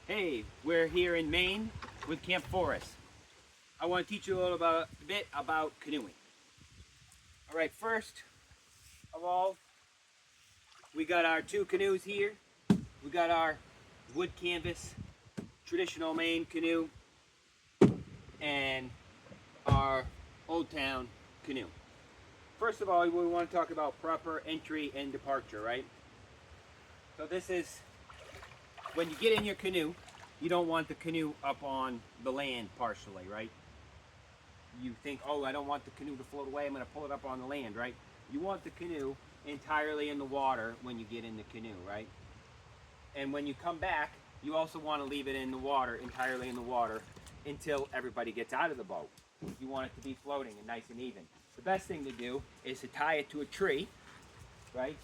Hey, we're here in Maine with Camp Forest. I want to teach you a bit about canoeing. All right, first of all, we got our two canoes here. We got our wood canvas traditional Maine canoe and our Old Town canoe. First of all, we want to talk about proper entry and departure, right? So this is when you get in your canoe, you don't want the canoe up on the land partially, right? You think, oh, I don't want the canoe to float away, I'm going to pull it up on the land, right? You want the canoe entirely in the water when you get in the canoe, right? And when you come back, you also want to leave it in the water, entirely in the water, until everybody gets out of the boat. You want it to be floating and nice and even. The best thing to do is to tie it to a tree, right?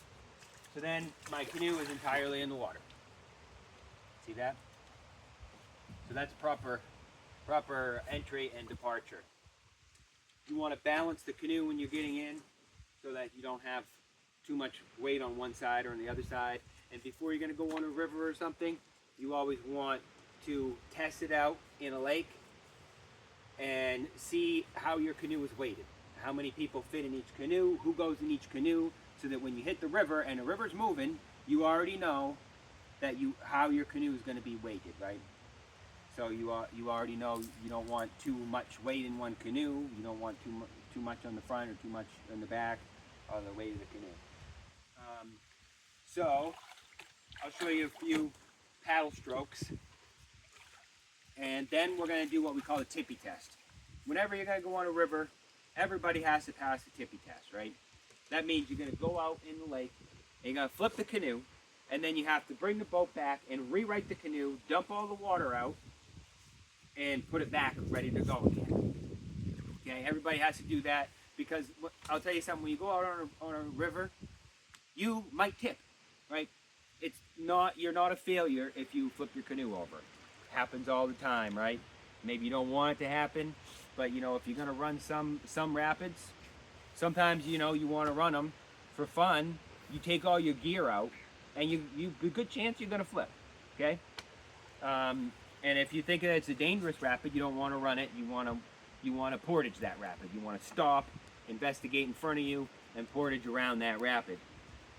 So then my canoe is entirely in the water. See that? So that's proper entry and departure. You want to balance the canoe when you're getting in so that you don't have too much weight on one side or on the other side. And before you're going to go on a river or something, you always want to test it out in a lake and see how your canoe is weighted. How many people fit in each canoe, who goes in each canoe, so that when you hit the river and the river's moving, you already know that how your canoe is going to be weighted, right? So you already know you don't want too much weight in one canoe. You don't want too much on the front or too much on the back of the weight of the canoe. So I'll show you a few paddle strokes, and then we're going to do what we call a tippy test. Whenever you're going to go on a river, everybody has to pass the tippy test, right? That means you're going to go out in the lake, and you're going to flip the canoe, and then you have to bring the boat back and rewrite the canoe, dump all the water out, and put it back ready to go again. Okay, everybody has to do that because I'll tell you something, when you go out on a river, you might tip, right? You're not a failure if you flip your canoe over. It happens all the time, right? Maybe you don't want it to happen, but if you're gonna run some rapids, sometimes you want to run them for fun. You take all your gear out, and you a good chance you're gonna flip. Okay. And if you think that it's a dangerous rapid, you don't want to run it. You want to portage that rapid. You want to stop, investigate in front of you, and portage around that rapid.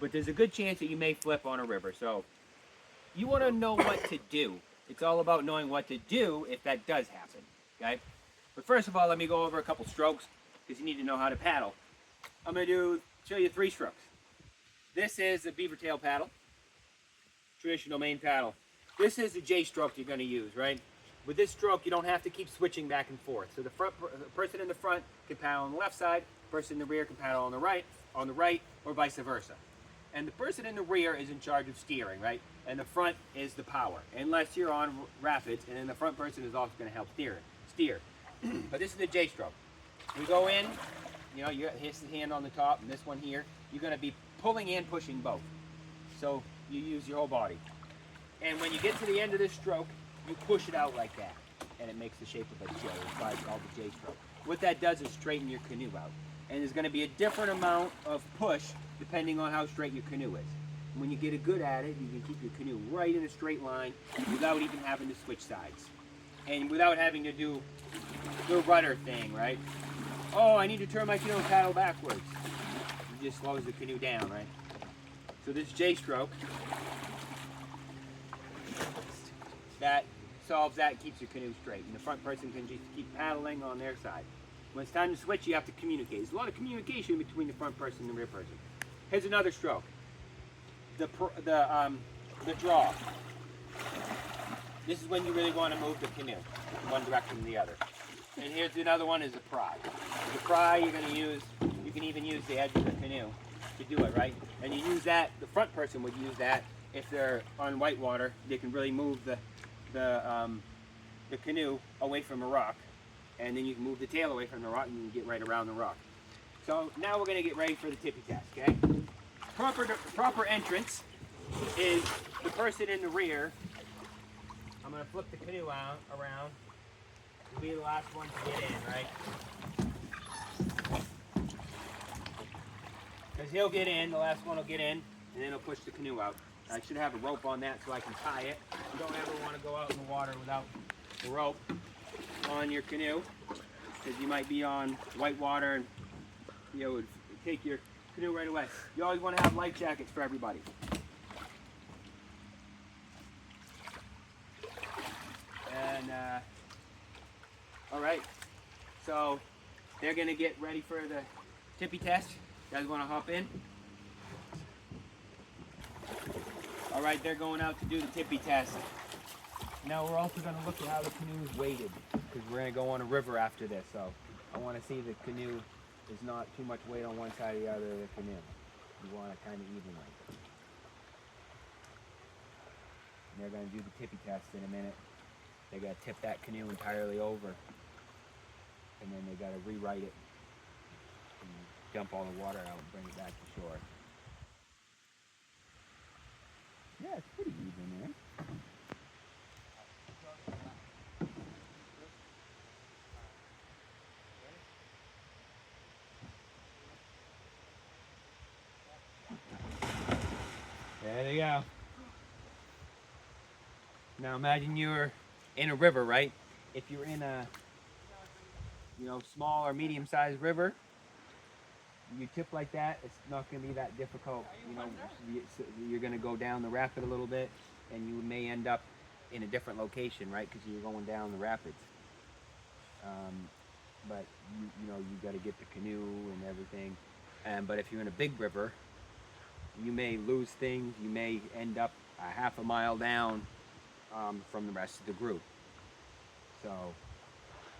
But there's a good chance that you may flip on a river. So you want to know what to do. It's all about knowing what to do if that does happen. Okay. But first of all, let me go over a couple strokes because you need to know how to paddle. I'm going to show you 3 strokes. This is a beaver tail paddle, traditional Maine paddle. This is the J stroke you're going to use, right? With this stroke, you don't have to keep switching back and forth. So the person in the front can paddle on the left side, the person in the rear can paddle on the right, or vice versa. And the person in the rear is in charge of steering, right? And the front is the power, unless you're on rapids, and then the front person is also going to help steer. But this is the J stroke. We go in, you got his hand on the top, and this one here, you're going to be pulling and pushing both. So you use your whole body. And when you get to the end of this stroke, you push it out like that, and it makes the shape of a J. It's called the J stroke. What that does is straighten your canoe out. And there's going to be a different amount of push depending on how straight your canoe is. And when you get good at it, you can keep your canoe right in a straight line without even having to switch sides. And without having to do the rudder thing, right? Oh, I need to turn my canoe and paddle backwards. It just slows the canoe down, right? So this J stroke, that solves that and keeps your canoe straight. And the front person can just keep paddling on their side. When it's time to switch, you have to communicate. There's a lot of communication between the front person and the rear person. Here's another stroke. The draw. This is when you really want to move the canoe in one direction or the other. And here's another one, is a pry. The pry you can even use the edge of the canoe to do it, right? And you use that, the front person would use that if they're on whitewater. They can really move the canoe away from a rock, and then you can move the tail away from the rock and you can get right around the rock. So now we're going to get ready for the tippy test, okay? Proper entrance is the person in the rear. I'm going to flip the canoe around. You'll be the last one to get in, right? Because he'll get in, the last one will get in, and then he'll push the canoe out. I should have a rope on that so I can tie it. You don't ever want to go out in the water without a rope on your canoe, because you might be on white water and it would take your canoe right away. You always want to have life jackets for everybody. And all right, so they're gonna get ready for the tippy test. You guys want to hop in? All right, they're going out to do the tippy test. Now we're also going to look at how the canoe is weighted, because we're going to go on a river after this. So I want to see the canoe is not too much weight on one side or the other of the canoe. You want it kind of evenly. And they're going to do the tippy test in a minute. They got to tip that canoe entirely over, and then they got to rewrite it and dump all the water out and bring it back to shore. Yeah, it's pretty even there. There they go. Now imagine you're in a river, right? If you're in a small or medium-sized river, you tip like that, it's not going to be that difficult. You're going to go down the rapid a little bit, and you may end up in a different location, right? Because you're going down the rapids. But you got to get the canoe and everything. But if you're in a big river, you may lose things. You may end up a half a mile down from the rest of the group. So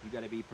you got to be prepared.